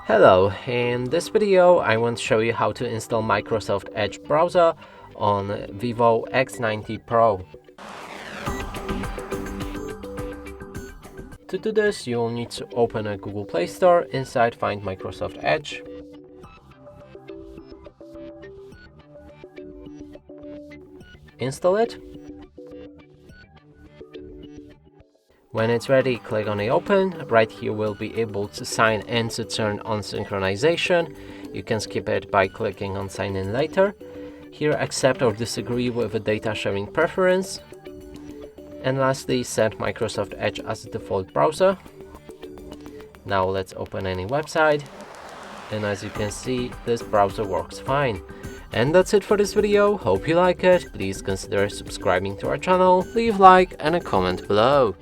Hello, in this video I want to show you how to install Microsoft Edge browser on Vivo X90 Pro. To do this, you'll need to open a Google Play Store. Inside, find Microsoft Edge. Install it. When it's ready, click on the open. Right here, we'll be able to sign in to turn on synchronization. You can skip it by clicking on sign in later. Here, accept or disagree with the data sharing preference. And lastly, set Microsoft Edge as the default browser. Now let's open any website. And as you can see, this browser works fine. And that's it for this video. Hope you like it. Please consider subscribing to our channel, leave a like and a comment below.